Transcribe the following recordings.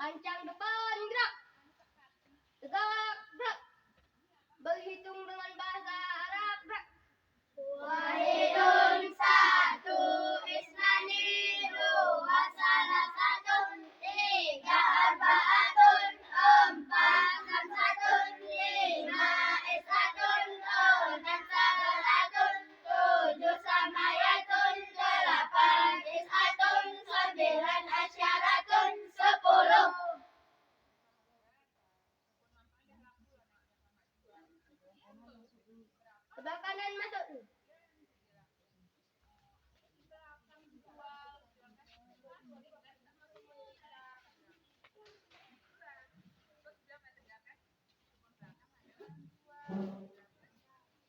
Ancang depan gerak. Tegak gerak. Berhitung dengan bahasa Arab gerak. Wahidun satu isnani dua salasatun tiga arbaatun empat khamsatun lima isatun enam salasatun tujuh samayatun delapan isatun sembilan asyaratun 10. Sebelah kanan masuk.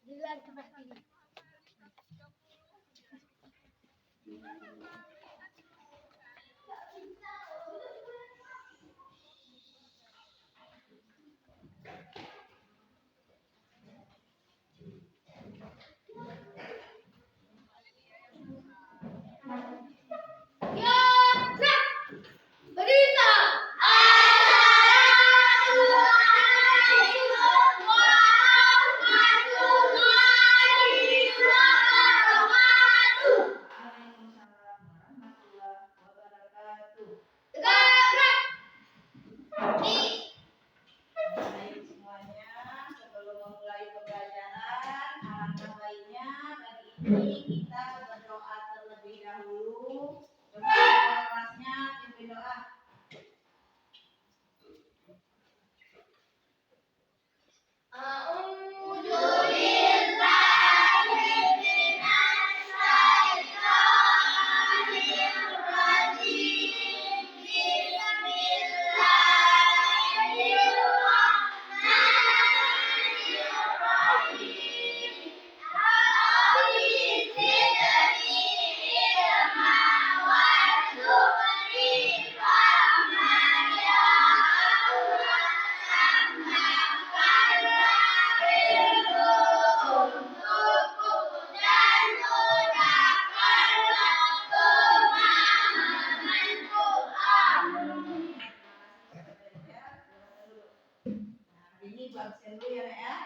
Dilihat sebelah kiri. Berita. Assalamualaikum warahmatullahi wabarakatuh. Tegak. Baik semuanya, sebelum memulai pembelajaran, alangkah baiknya pagi ini kita berdoa terlebih dahulu. Coba kelasnya pimpin doa. A'udzu billahi minas syaitonir rajim. Bismillahirrahmanirrahim. Rabbi zidni ilma warzuqni fahman ya Allah. Tambahkanlah ilmu untukku dan mudahkanlah pemahamanku. Amin. Nah, ini absen dulu ya, Nek ya.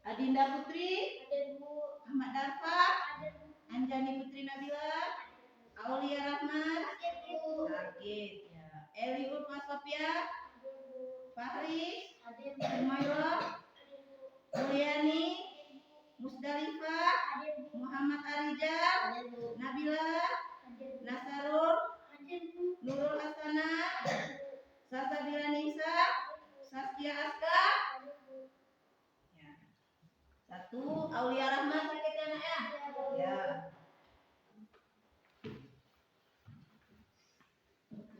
Adinda Putri, Ahmad Darfa, Anjani Putri Nabila, Aulia Rahmat, Sakit ya. Eli Ulfa Sofia, Fahri, Humairah, Mulyani, Musdalifah, Muhammad Arijal, Nabila, Nasarul, Nurul Hasanah, Sasabila Nisa, Saskia Aska. Ya. Satu, Aulia Rahmat sakit ya, Nak ya? Ya.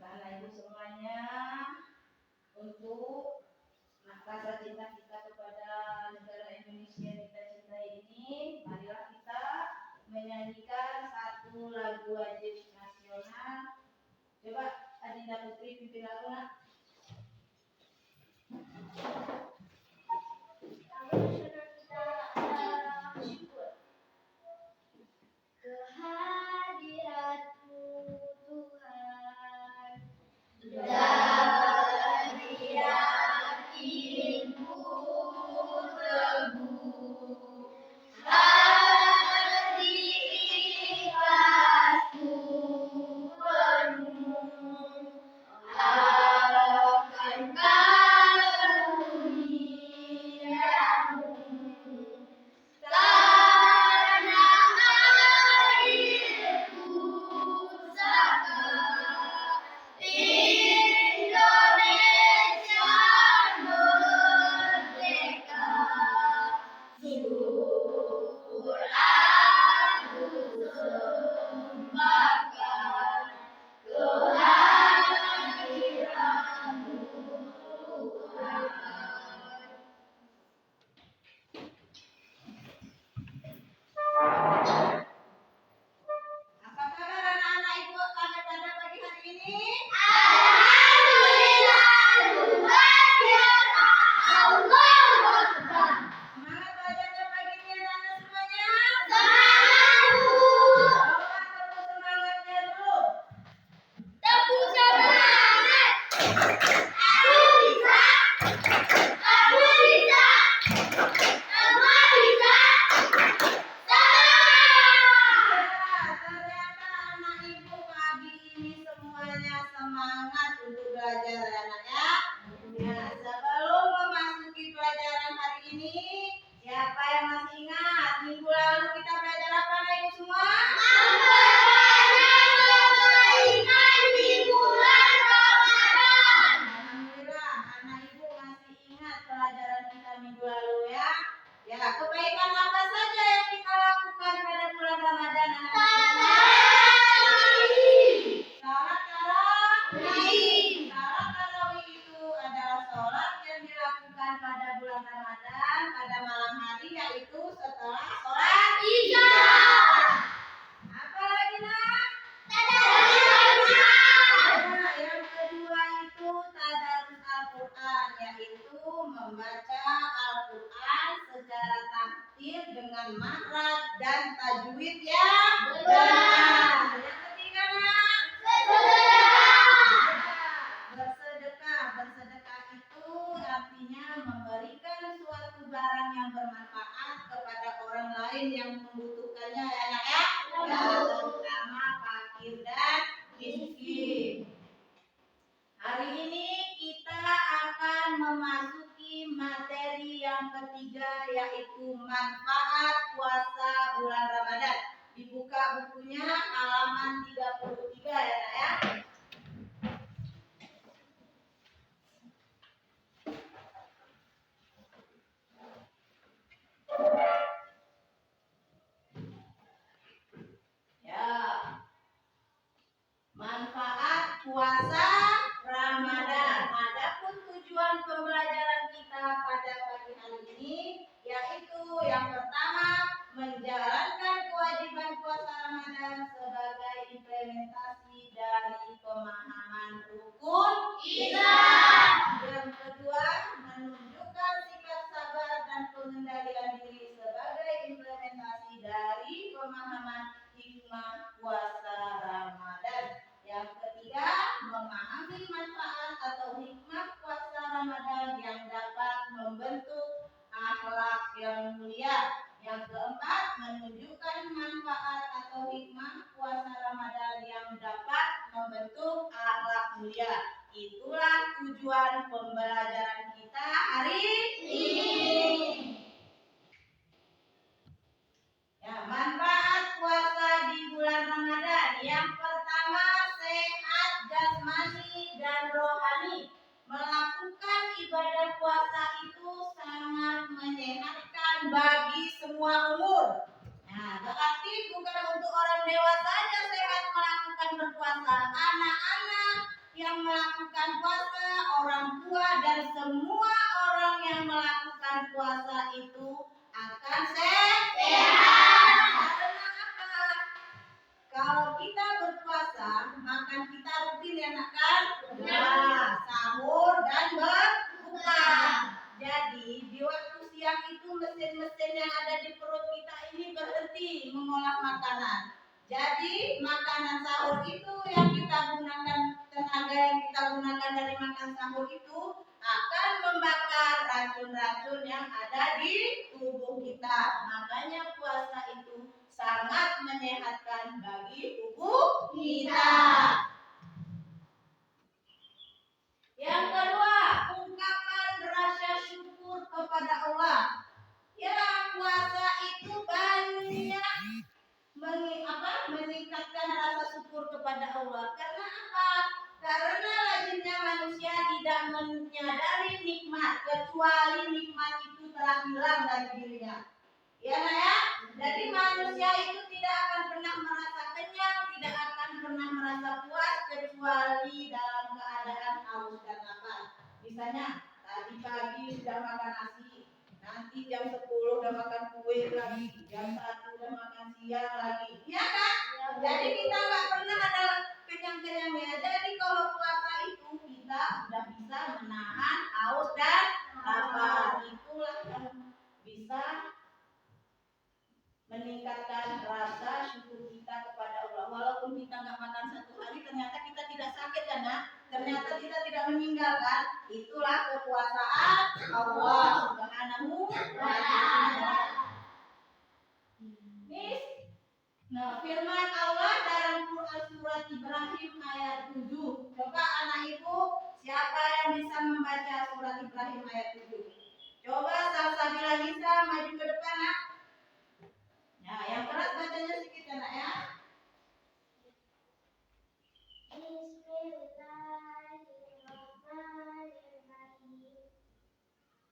Bapak Ibu semuanya, untuk rasa cinta kita kepada negara Indonesia yang kita cintai ini, marilah kita menyanyikan satu lagu wajib nasional. Coba Adinda Putri pimpin lagu, Nak. Kehadiratmu Tuhan, Dan yakinku teguh, hati ikhlasku penuh. pada malam hari, yaitu setelah sholat Isya. Apa lagi nak? Yang kedua itu tadarus Al-Quran, yaitu membaca Al-Quran secara takdir dengan makhraj dan tajwid yang benar. Yang ketiga nak? Bersedekah. Bersedekah itu artinya memberikan suatu barang yang bermanfaat kepada orang lain yang membutuhkannya, ya nak ya? Terutama fakir dan miskin. Hari ini kita akan memasuki materi yang ketiga, yaitu manfaat puasa bulan Ramadan. Dibuka bukunya halaman 33 ya nak ya. Manfaat puasa Ramadan. Adapun tujuan pembelajaran kita pada pagi hari ini, yaitu yang pertama, menjalankan kewajiban puasa Ramadan sebagai implementasi dari pemahaman rukun Islam. Yang kedua, menunjukkan sikap sabar dan pengendalian diri sebagai implementasi dari pemahaman hikmah puasa Ramadan. Yang ketiga, memahami manfaat atau hikmah puasa Ramadan yang dapat membentuk akhlak yang mulia. Yang keempat, menunjukkan manfaat atau hikmah puasa Ramadan yang dapat membentuk akhlak mulia. Itulah tujuan pembelajaran kita hari ini. Ya, manfaat puasa di bulan Ramadan. Yang pertama, sehat jasmani dan rohani. Melakukan ibadah puasa itu sangat menyehatkan bagi semua umur. Nah, berarti bukan untuk orang dewasa saja sehat melakukan berpuasa. Anak-anak yang melakukan puasa, orang tua dan semua orang yang melakukan puasa itu akan sehat. Karena apa? Kalau kita berpuasa, makan kita rutin ya nak kan? Nah, sahur dan berbuka. Jadi di waktu siang itu mesin-mesin yang ada di perut kita ini berhenti mengolah makanan. Jadi makanan sahur itu yang kita gunakan, tenaga yang kita gunakan dari makan sahur itu akan membakar racun-racun yang ada di tubuh kita. Makanya puasa itu sangat menyehatkan bagi tubuh kita. Yang kedua, ungkapan rasa syukur kepada Allah. Ya, puasa itu banyak meningkatkan rasa syukur kepada Allah. Karena apa? Karena lazimnya manusia tidak menyadari nikmat kecuali nikmat itu telah hilang dari dirinya. Ya, nah ya. Jadi manusia itu tidak akan pernah merasa kenyang, tidak akan pernah merasa puas kecuali dalam keadaan haus dan lapar. Misalnya tadi pagi sudah makan nasi, nanti jam 10 udah makan kue lagi, jam 1 udah makan siang lagi. Iya kan? Jadi kita nggak pernah ada kenyang-kenyangnya. Jadi kalau puasa itu kita sudah bisa menahan haus dan lapar. Itulah yang bisa meningkatkan rasa syukur kita kepada Allah. Walaupun kita nggak makan satu hari, ternyata kita tidak sakit kan, nak? Ternyata kita tidak meninggalkan. Itulah kekuasaan Allah Subhanahu wa Ta'ala. Nah, firman Allah dalam Quran surat Ibrahim ayat 7. Coba anak ibu, siapa yang bisa membaca surat Ibrahim ayat 7? Coba Salsabila Nisa maju ke depan, nak. Nah, yang keras bacanya sedikit ya, nak ya. Bismillahirrahmanirrahim.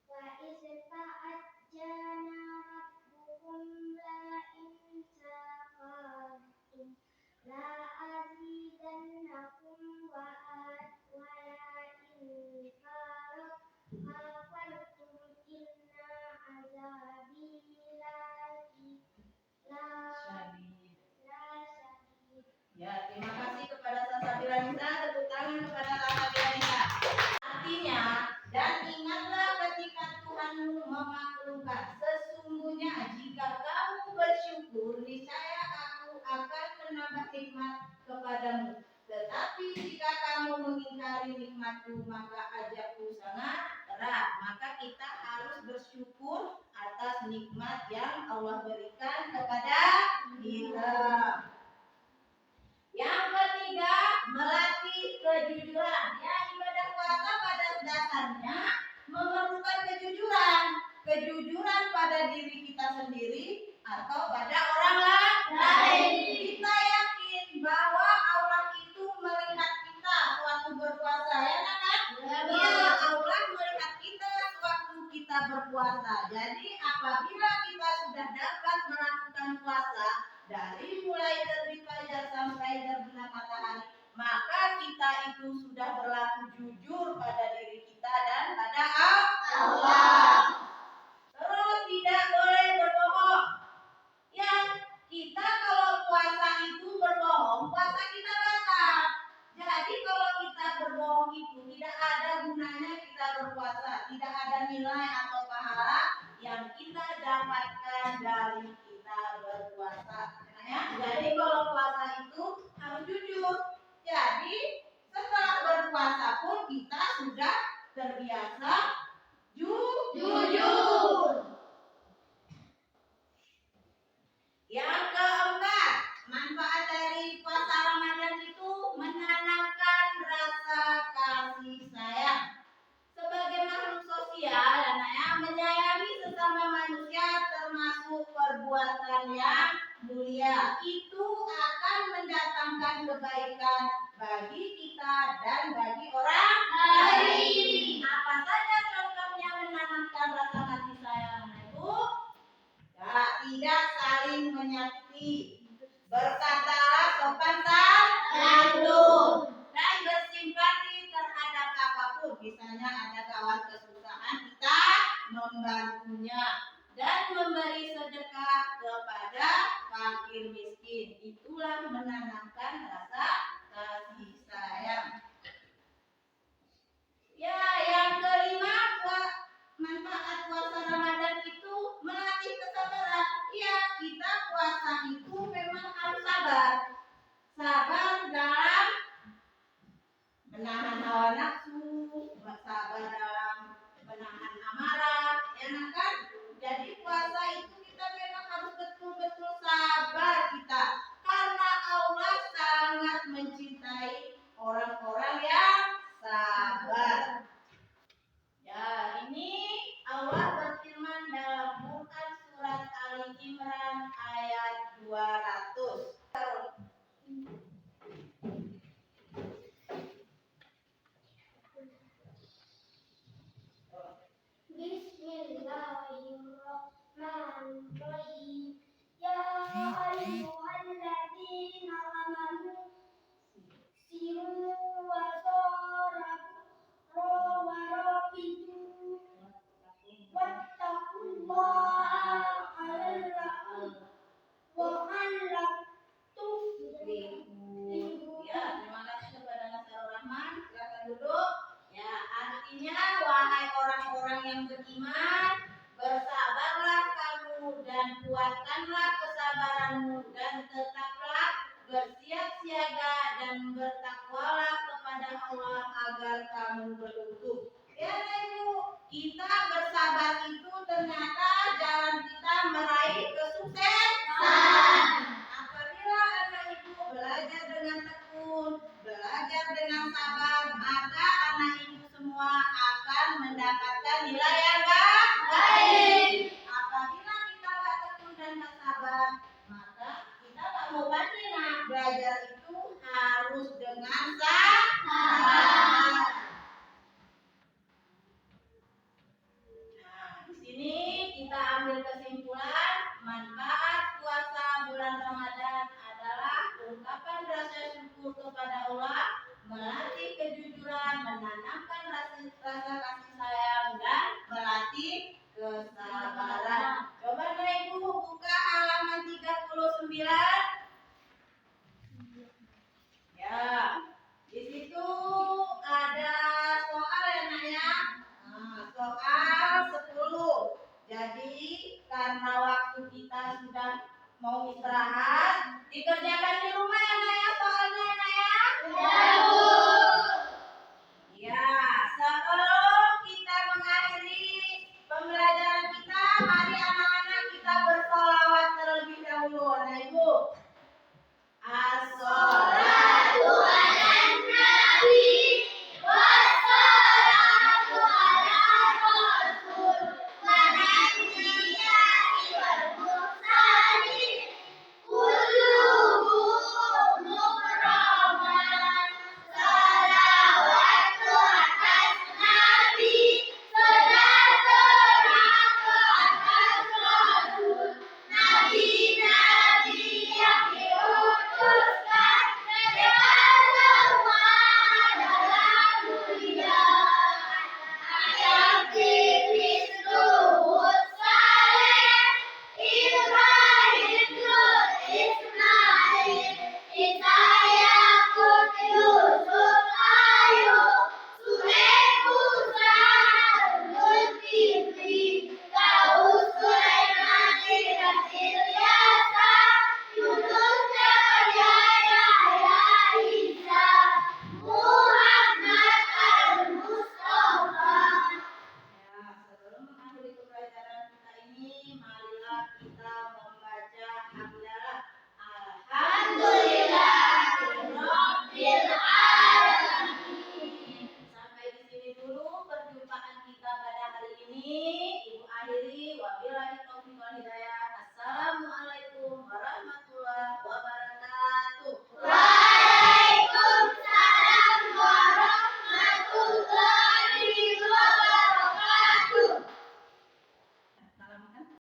Wa iz ta'ajjana rabbukum la in shakartum la azidannakum wa la in kafartum inna Dan ingatlah ketika Tuhanmu memaklumkan, sesungguhnya jika kamu bersyukur, niscaya aku akan menambah nikmat kepadamu. Tetapi jika kamu mengingkari nikmatku, maka azabku sangat berat. Maka kita harus bersyukur atas nikmat yang Allah berikan kepada kita. Yang ketiga, melatih kejujuran. Ya, ibadah puasa pada dasarnya memerlukan kejujuran. Kejujuran pada diri kita sendiri atau pada orang lain. Kita yakin bahwa Allah itu melihat kita waktu berpuasa, ya kan? Ya, Allah melihat kita waktu kita berpuasa. Jadi apabila kita sudah dapat melakukan puasa dari mulai terbit fajar sampai terbenam matahari, maka kita itu sudah berlaku jujur pada diri kita dan pada Allah. Terus tidak boleh berbohong. Ya, kita kalau puasa itu berbohong, puasa kita batal. Jadi kalau kita berbohong itu tidak ada gunanya kita berpuasa, tidak ada nilai atau pahala yang kita dapatkan dari kita berpuasa. Ya, jadi kalau puasa itu harus jujur. Jadi setelah berpuasa pun kita sudah terbiasa jujur. Yang keempat, manfaat dari puasa Ramadan itu menanamkan rasa kasih sayang. Sebagai makhluk sosial, menyayangi sesama manusia termasuk perbuatan yang mulia. Itu akan mendatangkan kebaikan bagi kita dan bagi orang lain. Apa saja contohnya menanamkan rasa kasih sayang, Ibu? Ya, tidak saling menyakiti, berkatalah sopan santun, dan bersimpati terhadap apapun. Misalnya ada kawan kesusahan, kita membantunya dan memberi sedekah kepada fakir miskin. Itulah menanamkan rasa kasih sayang. Ya, yang kelima, manfaat puasa Ramadan itu melatih kesabaran. Ya, kita puasa itu memang harus sabar. Sabar dalam menahan hawa nafsu, sabar dalam menahan amarah, ya kan? Jadi puasa itu kita memang harus betul-betul sabar kita, karena Allah sangat mencintai orang-orang yang sabar. Ya, ini Allah berfirman dalam Quran surat Ali Imran ayat 200. Bismillahirrahmanirrahim. Ya ayyuhalladzina amanu siru wa sarabu wa rabitu wattaqullaha wa Ya, terima kasih kepada Nasrul Rahman. Silakan duduk. Ya, artinya wahai orang-orang yang beriman, bersabarlah kamu dan kuatkanlah kesabaranmu dan tetaplah bersiap siaga dan bertakwalah kepada Allah agar kamu beruntung. Ya, Ibu, kita bersabar itu ternyata jalan kita meraih kesuksesan. Apabila anak ibu belajar dengan tekun, belajar dengan sabar, maka anak ibu semua akan mendapatkan nilai yang baik. Apabila kita gak tekun dan gak sabar, maka kita gak mau pasti. Nah, belajar itu harus dengan sabar. Nah, di sini kita ambil kesimpulan manfaat puasa bulan Ramadan adalah ungkapan rasa syukur kepada Allah, melatih kejujuran, menanamkan rasa kasih sayang, dan melatih mau istirahat, dikerjakan di rumah ya nak ya.